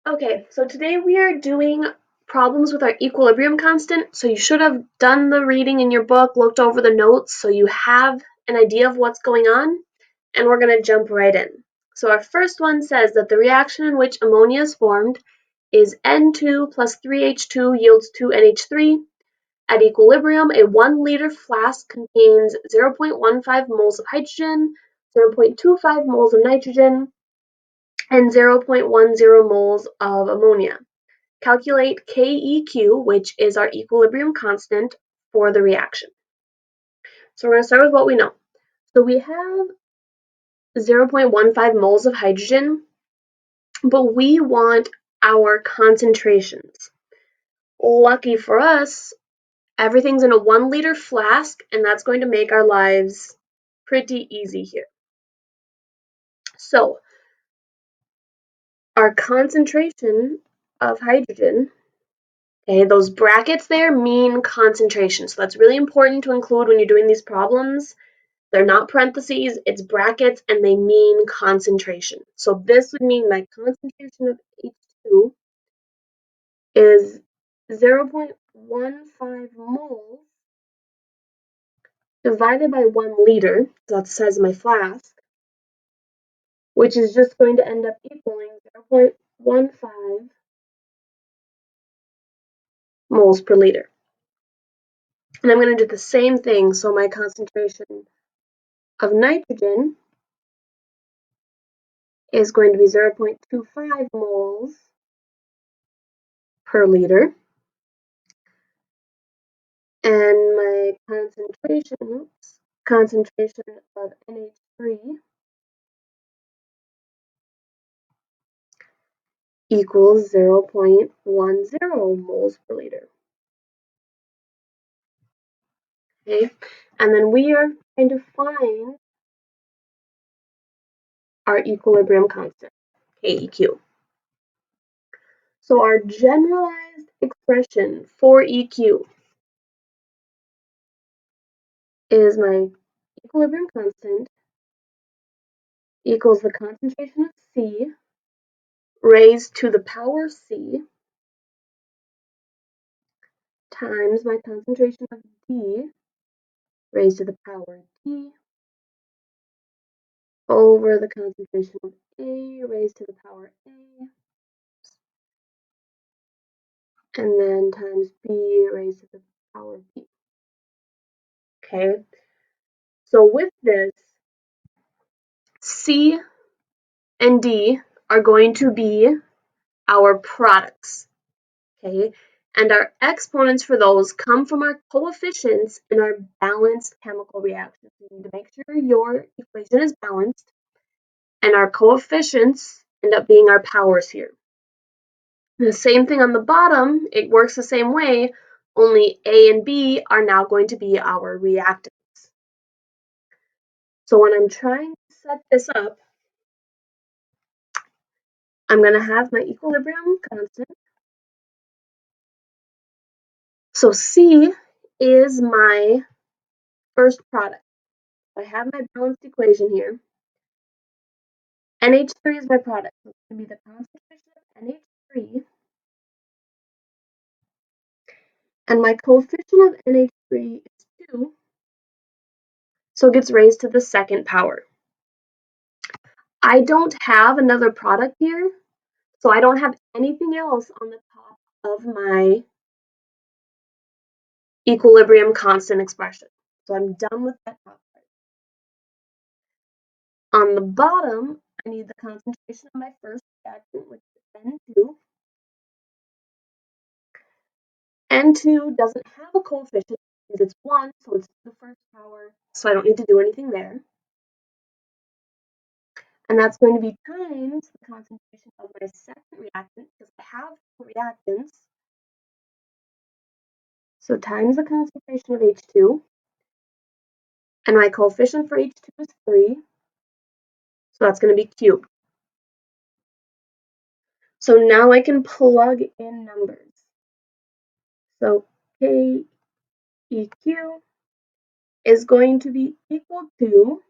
Okay, so today we are doing problems with our equilibrium constant. So you should have done the reading in your book, looked over the notes, so you have an idea of what's going on, and we're going to jump right in. So our first one says that the reaction in which ammonia is formed is N2 plus 3H2 yields 2NH3. At equilibrium, a 1 liter flask contains 0.15 moles of hydrogen, 0.25 moles of nitrogen, and 0.10 moles of ammonia. Calculate KEQ, which is our equilibrium constant for the reaction. So we're going to start with what we know. So we have 0.15 moles of hydrogen, but we want our concentrations. Lucky for us, everything's in a 1 liter flask, and that's going to make our lives pretty easy here. So our concentration of hydrogen, okay, those brackets there mean concentration. So that's really important to include when you're doing these problems. They're not parentheses, it's brackets, and they mean concentration. So this would mean my concentration of H2 is 0.15 moles divided by 1 liter, that's the size of my flask, which is just going to end up equaling 0.15 moles per liter. And I'm going to do the same thing, so my concentration of nitrogen is going to be 0.25 moles per liter. And my concentration of NH3 equals 0.10 moles per liter. Okay, and then we are trying to find our equilibrium constant, KEQ. So our generalized expression for EQ is my equilibrium constant equals the concentration of C raised to the power C times my concentration of D raised to the power D over the concentration of A raised to the power A, and then times B raised to the power B. Okay, so with this, C and D are going to be our products, okay? And our exponents for those come from our coefficients in our balanced chemical reactions. You need to make sure your equation is balanced, and our coefficients end up being our powers here. The same thing on the bottom, it works the same way, only A and B are now going to be our reactants. So when I'm trying to set this up, I'm going to have my equilibrium constant. So C is my first product. I have my balanced equation here. NH3 is my product. So it's going to be the concentration of NH3. And my coefficient of NH3 is 2. So it gets raised to the second power. I don't have another product here, so I don't have anything else on the top of my equilibrium constant expression. So I'm done with that top part. On the bottom, I need the concentration of my first reactant, which is N2. N2 doesn't have a coefficient because it's 1, so it's the first power, so I don't need to do anything there. And that's going to be times the concentration of my second reactant, because I have two reactants. So times the concentration of H2, and my coefficient for H2 is 3, so that's going to be cubed. So now I can plug in numbers. So KEQ is going to be equal to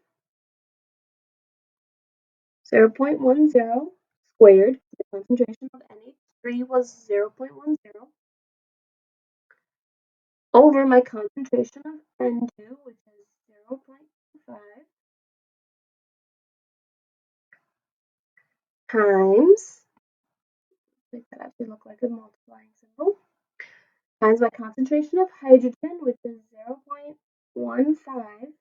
0.10 squared, the concentration of NH3, 3 was 0.10 over my concentration of N2, which is 0.5, times, make that actually look like a multiplying symbol, times my concentration of hydrogen, which is 0.15,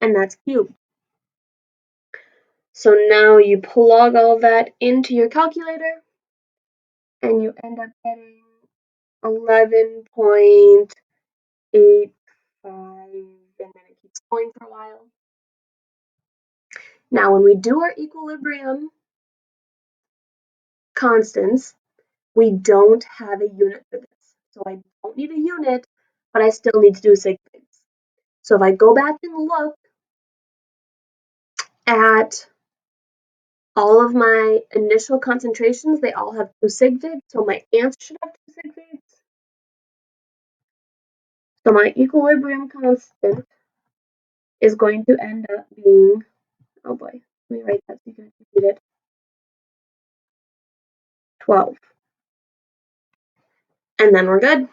and that's cubed. So now you plug all that into your calculator, and you end up getting 11.85, and then it keeps going for a while. Now, when we do our equilibrium constants, we don't have a unit for this. So I don't need a unit, but I still need to do sig figs. So if I go back and look at all of my initial concentrations, they all have 2 sig figs, so my answer should have 2 sig figs. So my equilibrium constant is going to end up being, oh boy, let me write that so you can repeat it, 12. And then we're good.